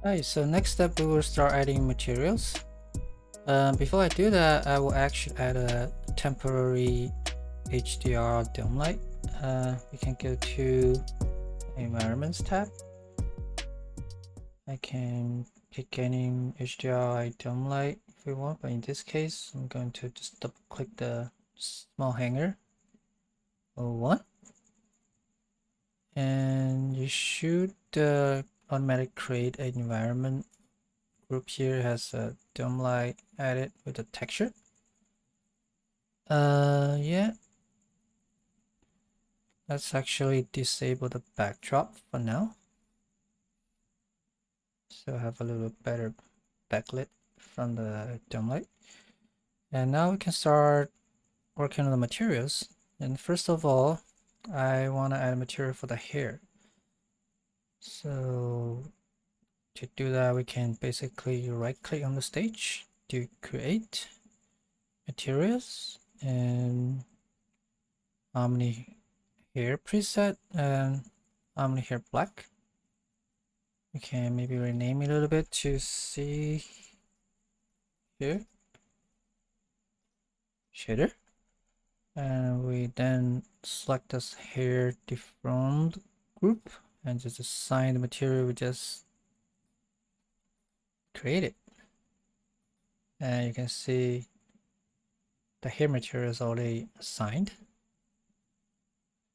Alright, so next step we will start adding materials. Before I do that, I will actually add a temporary Hdr Dome Light. We can go to Environments tab. I can pick any HDR Dome Light if we want, but in this case, I'm going to just double click the small hanger 01, and you should automatically create an environment group here. Has a dome light added with a texture. Yeah, let's actually disable the backdrop for now, so have a little better backlit from the dome light. And now we can start working on the materials. And first of all, I want to add a material for the hair. So to do that, we can basically right click on the stage to create materials and Omni hair preset and Omni hair black. We can maybe rename it a little bit to see here shader, and we then select this hair deformed group and just assign the material we just created. And you can see the hair material is already assigned.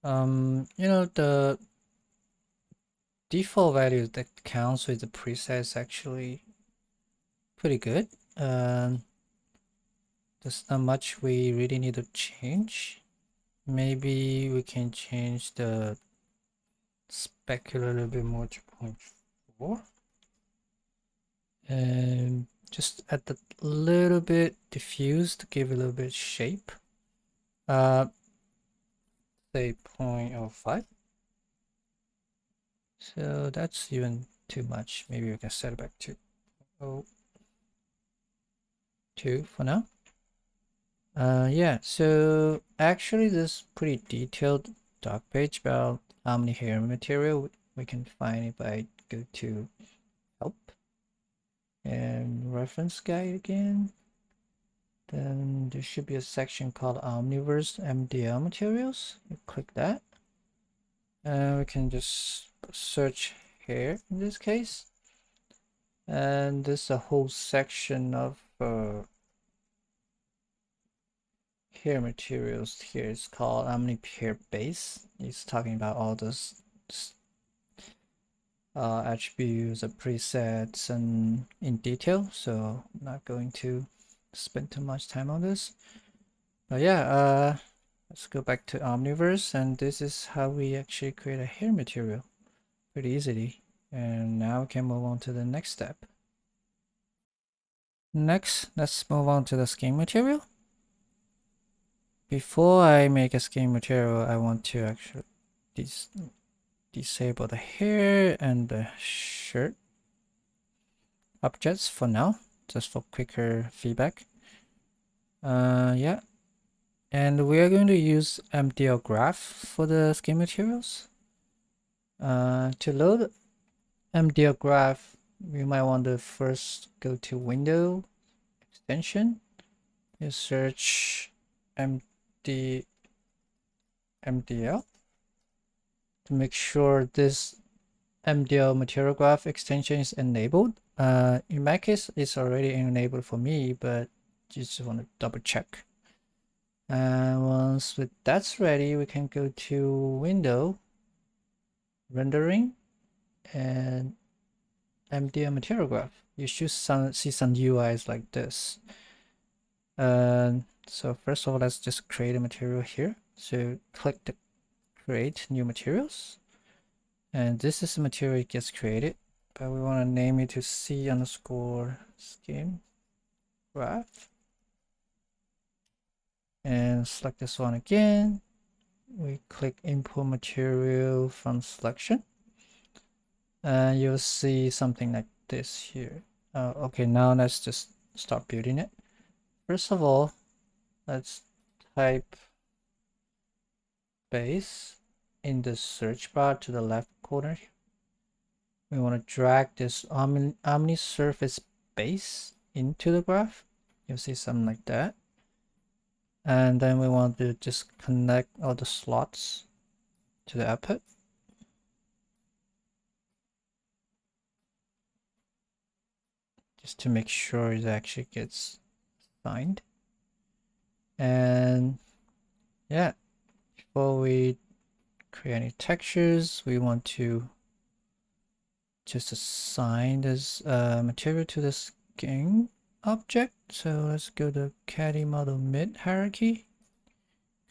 The default value that counts with the preset is actually pretty good. There's not much we really need to change. Maybe we can change the specular a little bit more to 0.4 and just add a little bit diffuse to give a little bit shape. Say 0.05. So that's even too much. Maybe we can set it back to 0.2 for now. Yeah, so actually this pretty detailed doc page about how many hair material we can find if I go to help and reference guide again. Then there should be a section called Omniverse Mdl materials. You click that, and we can just search hair in this case. And there's a whole section of hair materials here. It's called Omni Hair Base. It's talking about all those attributes and presets and in detail, so I'm not going to spend too much time on this. But yeah, let's go back to Omniverse, and this is how we actually create a hair material pretty easily. And now we can move on to the next step. Next, let's move on to the skin material. Before I make a skin material, I want to actually disable the hair and the shirt objects for now, just for quicker feedback. Yeah, and we are going to use Mdl Graph for the skin materials. To load Mdl Graph, we might want to first go to Window, Extension, you search MDL to make sure this Mdl Material Graph extension is enabled. In my case, it's already enabled for me, but just want to double check. And once that's ready, we can go to Window, Rendering, and Mdl Material Graph. You should see some UIs like this. So first of all, let's just create a material here. So click the create new materials, and this is the material it gets created, but we want to name it to C_skin graph, and select this one again. We click import material from selection, and you'll see something like this here. Okay, now let's just start building it. First of all, let's type base in the search bar to the left corner. we want to drag this Omni surface base into the graph. You'll see something like that. And then we want to just connect all the slots to the output. Just to make sure it actually gets signed. And yeah, before we create any textures, we want to just assign this material to the skin object. So let's go to caddy model mid hierarchy,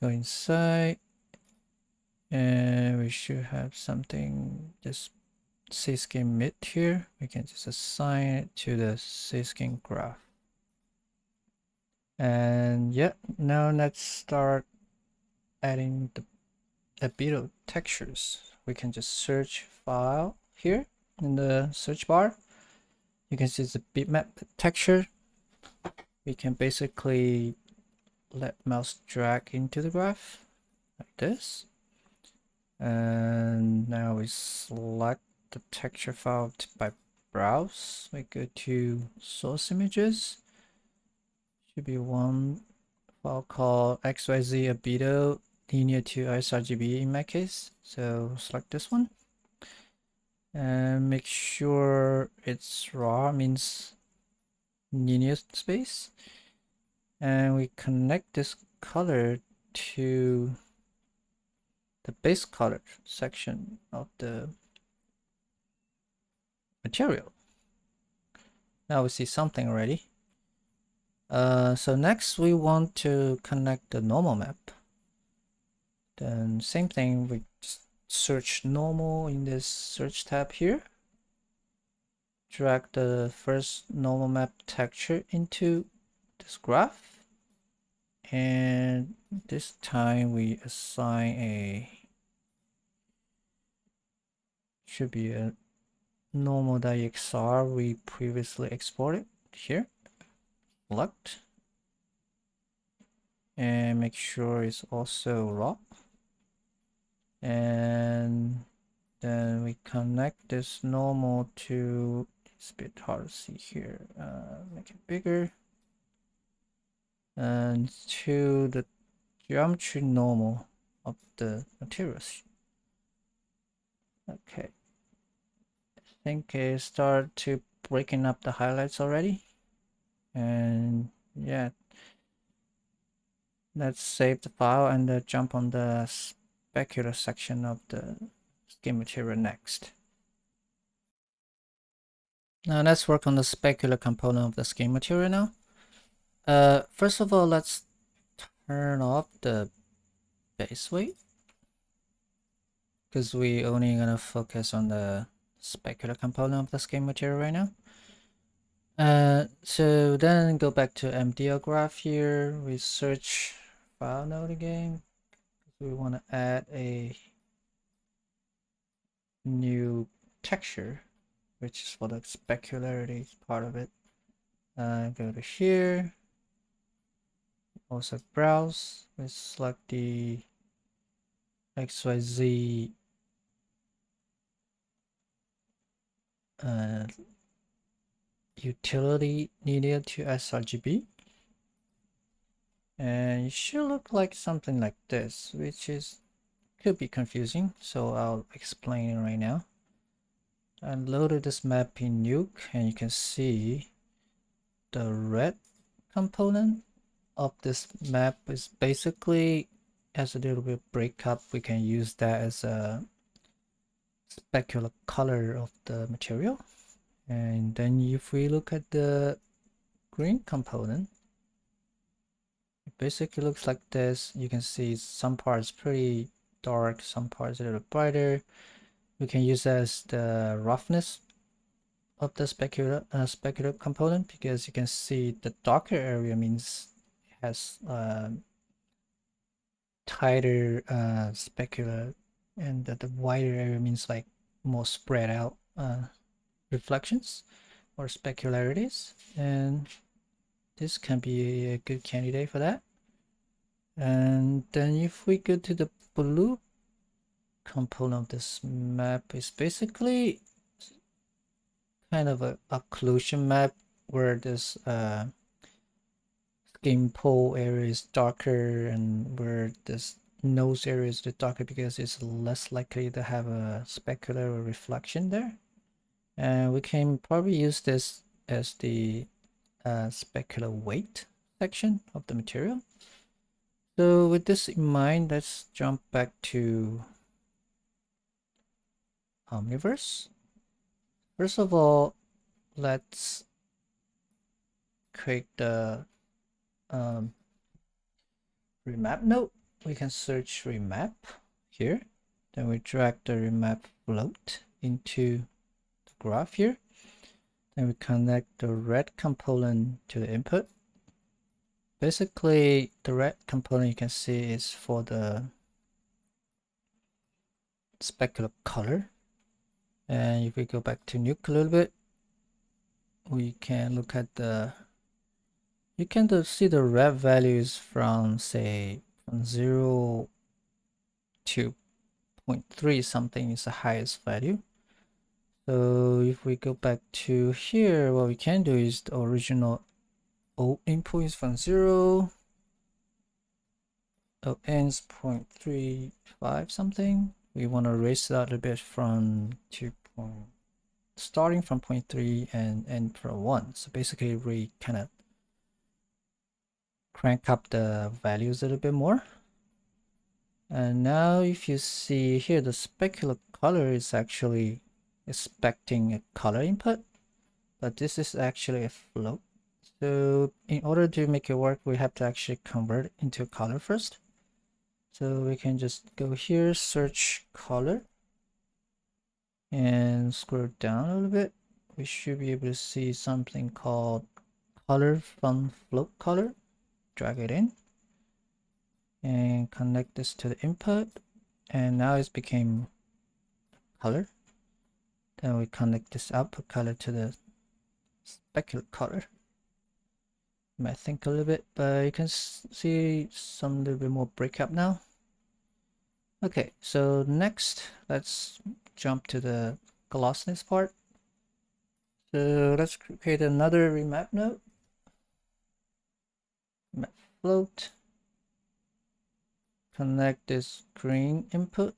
go inside, and we should have something, just skin mid here. We can just assign it to the skin graph. And yeah, now let's start adding the Mdl textures. We can just search file here in the search bar. You can see the Bitmap Texture. We can basically let mouse drag into the graph like this. And now we select the texture file by browse. We go to source images. Should be one file called XYZ Mdl linear to sRGB in my case. So select this one and make sure it's raw, means linear space, and we connect this color to the base color section of the material. Now we see something already. So next we want to connect the normal map. Then same thing, we just search normal in this search tab here. Drag the first normal map texture into this graph. And this time we assign should be a normal.exr we previously exported here. Select. And make sure it's also raw. And then we connect this normal to, it's a bit hard to see here, make it bigger, and to the geometry normal of the materials. Okay, I think I start to breaking up the highlights already. And yeah, let's save the file and jump on the specular section of the skin material next. Now let's work on the specular component of the skin material now. First of all, let's turn off the base weight, because we only gonna focus on the specular component of the skin material right now. So then go back to Mdl Graph here. We search file node again. We want to add a new texture, which is for the specularity part of it. Go to here. Also browse. We select the XYZ utility needed to sRGB. And it should look like something like this, which could be confusing, so I'll explain it right now. I loaded this map in Nuke, and you can see the red component of this map is basically has a little bit of breakup. We can use that as a specular color of the material. And then if we look at the green component, it basically looks like this. You can see some parts pretty dark, some parts a little brighter. We can use that as the roughness of the specular component, because you can see the darker area means it has tighter specular, and the wider area means like more spread out reflections or specularities, and this can be a good candidate for that. And then if we go to the blue component of this map, is basically kind of a occlusion map where this skin pole area is darker and where this nose area is darker because it's less likely to have a specular reflection there. And we can probably use this as the specular weight section of the material. So with this in mind, let's jump back to Omniverse. First of all, let's create the remap node. We can search remap here. Then we drag the remap float into the graph here. Then we connect the red component to the input. Basically, the red component you can see is for the specular color. And if we go back to nuke a little bit, we can look at the, you can see the red values from say from 0 to 0.3 something is the highest value. So if we go back to here, what we can do is the original O input is from 0, O ends 0.35 something. We want to raise that a little bit from 2. Starting from 0.3 and end from 1. So basically we kind of crank up the values a little bit more. And now if you see here, the specular color is actually expecting a color input, but this is actually a float. So in order to make it work, we have to actually convert it into color first. So we can just go here, search color, and scroll down a little bit. We should be able to see something called color from float color. Drag it in and connect this to the input, and now it's became color. Then we connect this output color to the specular color. Might think a little bit, but you can see some little bit more breakup now. Okay, so next let's jump to the glossness part. So let's create another remap node. Map float. Connect this green input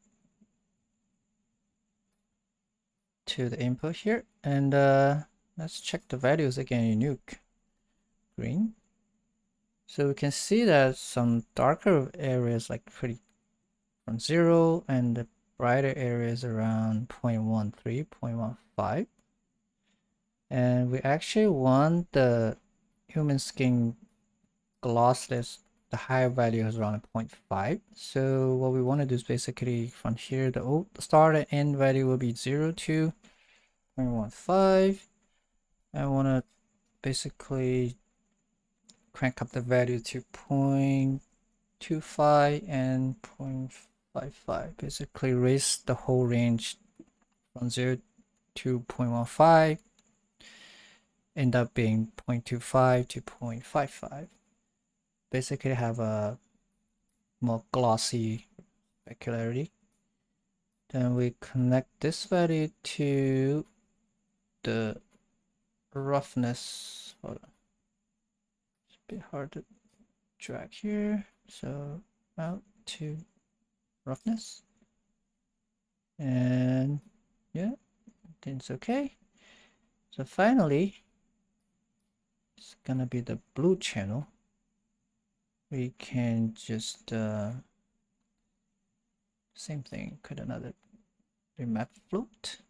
to the input here, and let's check the values again in nuke. Green. So we can see that some darker areas like pretty from 0, and the brighter areas around 0.13, 0.15. And we actually want the human skin glossless, the higher value is around 0.5. So what we want to do is basically from here, the start and end value will be 0 to 0.15. I want to basically crank up the value to 0.25 and 0.55. Basically raise the whole range from 0 to 0.15. End up being 0.25 to 0.55. Basically have a more glossy specularity. Then we connect this value to the roughness. Hold on. It's a bit hard to drag here. So out to roughness. And yeah, then it's okay. So finally, it's gonna be the blue channel. We can just same thing, create another remap float,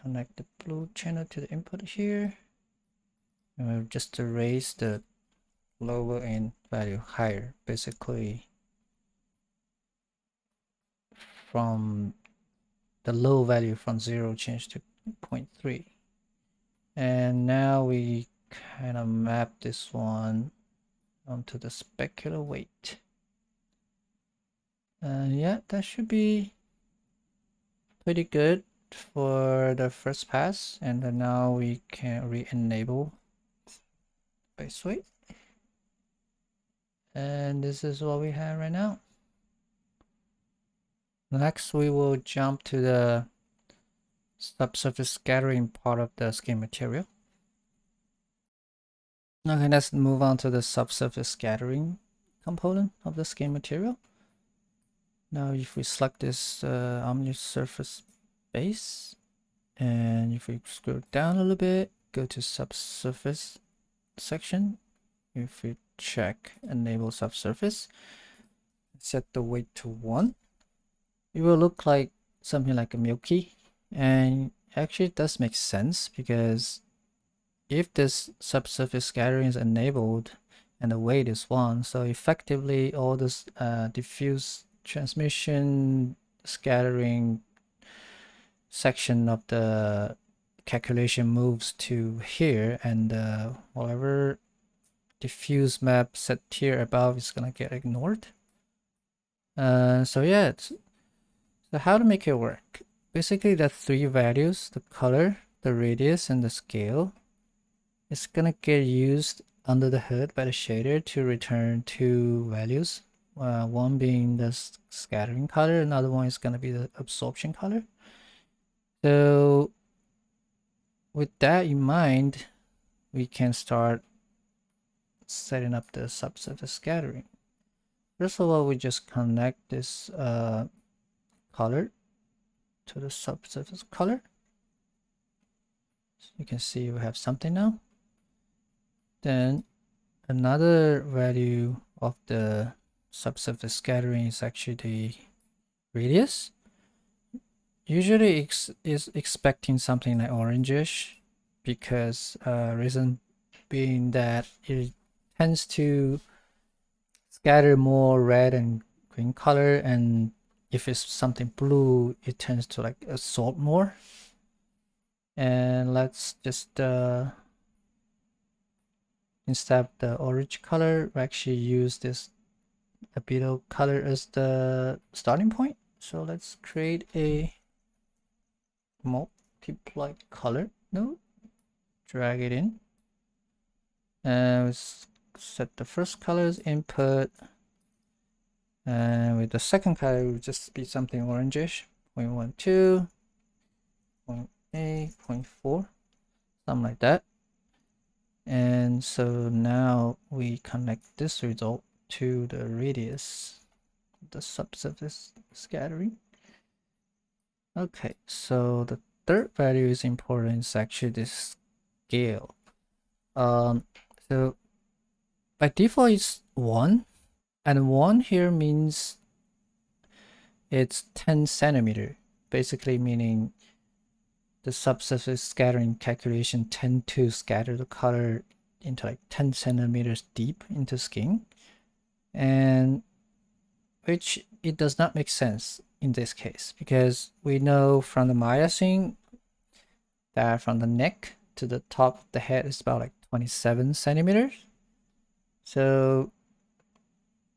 connect the blue channel to the input here, and we'll just raise the lower end value higher, basically from the low value from 0 change to 0.3. And now we kind of map this one onto the specular weight. Yeah, that should be pretty good for the first pass. And then now we can re-enable base weight. And this is what we have right now. Next, we will jump to the subsurface scattering part of the skin material. Okay, let's move on to the subsurface scattering component of the skin material. Now, if we select this Omni surface base, and if we scroll down a little bit, go to subsurface section. If we check enable subsurface, set the weight to 1, it will look like something like a milky. And actually it does make sense, because if this subsurface scattering is enabled and the weight is 1, so effectively all this diffuse transmission scattering section of the calculation moves to here, and whatever diffuse map set here above is gonna get ignored. So yeah, so how to make it work? Basically, the 3 values, the color, the radius, and the scale, is gonna get used under the hood by the shader to return 2 values. One being the scattering color, another one is gonna be the absorption color. So with that in mind, we can start setting up the subsurface scattering. First of all, we just connect this color to the subsurface color. So you can see we have something now. Then another value of the subsurface scattering is actually the radius. Usually is expecting something like orangish, because reason being that it tends to scatter more red and green color, and if it's something blue, it tends to like absorb more. And let's just instead of the orange color, we actually use this albedo color as the starting point. So let's create a multiply color node, drag it in, and set the first color as input, and with the second color it will just be something orangish, 0.12, 0.8, 0.4, something like that. And so now we connect this result to the radius, the subsurface scattering. Okay, so the third value is important, is actually this scale. So by default it's 1, and 1 here means it's 10 centimeter, basically meaning the subsurface scattering calculation tend to scatter the color into like 10 centimeters deep into skin, and which it does not make sense in this case, because we know from the Maya scene that from the neck to the top of the head is about like 27 centimeters. So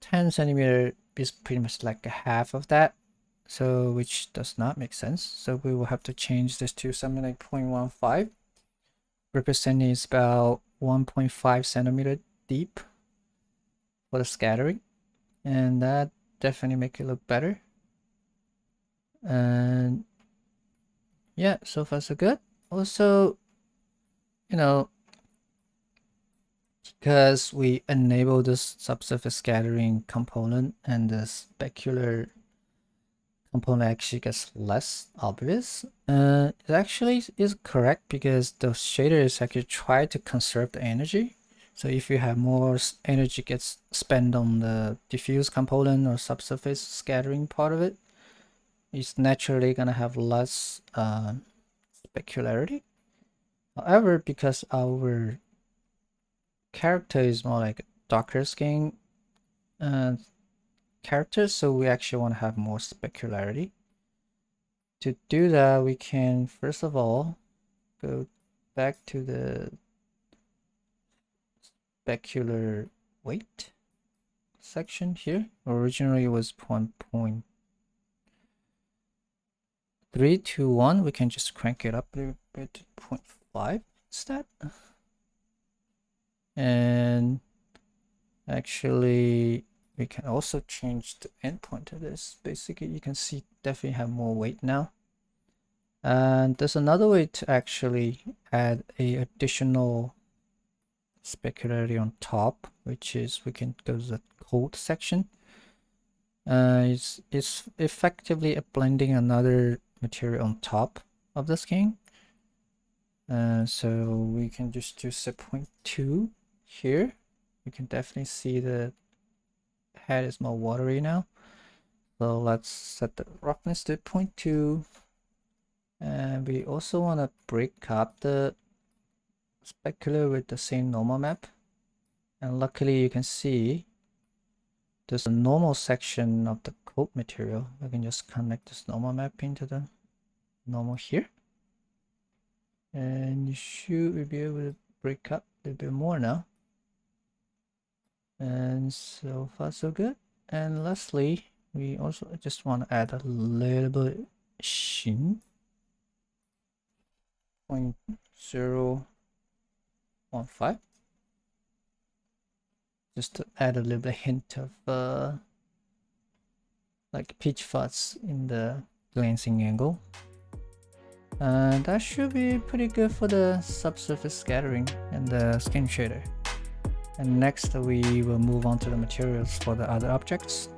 10 centimeter is pretty much like a half of that, so which does not make sense. So we will have to change this to something like 0.15, representing is about 1.5 centimeter deep for the scattering, and that definitely make it look better. And yeah, so far so good. Also, you know, because we enable this subsurface scattering component, and the specular component actually gets less obvious. It actually is correct, because the shaders actually try to conserve the energy. So if you have more energy gets spent on the diffuse component or subsurface scattering part of it, it's naturally gonna have less specularity. However, because our character is more like darker skin character, so we actually want to have more specularity. To do that, we can first of all go back to the specular weight section here. Originally it was 1.321. We can just crank it up a little bit to 0.5 instead. And actually we can also change the endpoint of this. Basically you can see definitely have more weight now. And there's another way to actually add a additional specularity on top, which is we can go to the code section. It's effectively blending another material on top of the skin. So we can just do set point 2 here. You can definitely see the head is more watery now. So let's set the roughness to 0.2. And we also want to break up the specular with the same normal map. And luckily you can see there's a normal section of the coat material. I can just connect this normal map into the normal here. And you should be able to break up a little bit more now. And so far so good. And lastly, we also just want to add a little bit sheen. 0.015, just to add a little bit hint of like pitch fuzz in the glancing angle. And that should be pretty good for the subsurface scattering and the skin shader. And next we will move on to the materials for the other objects.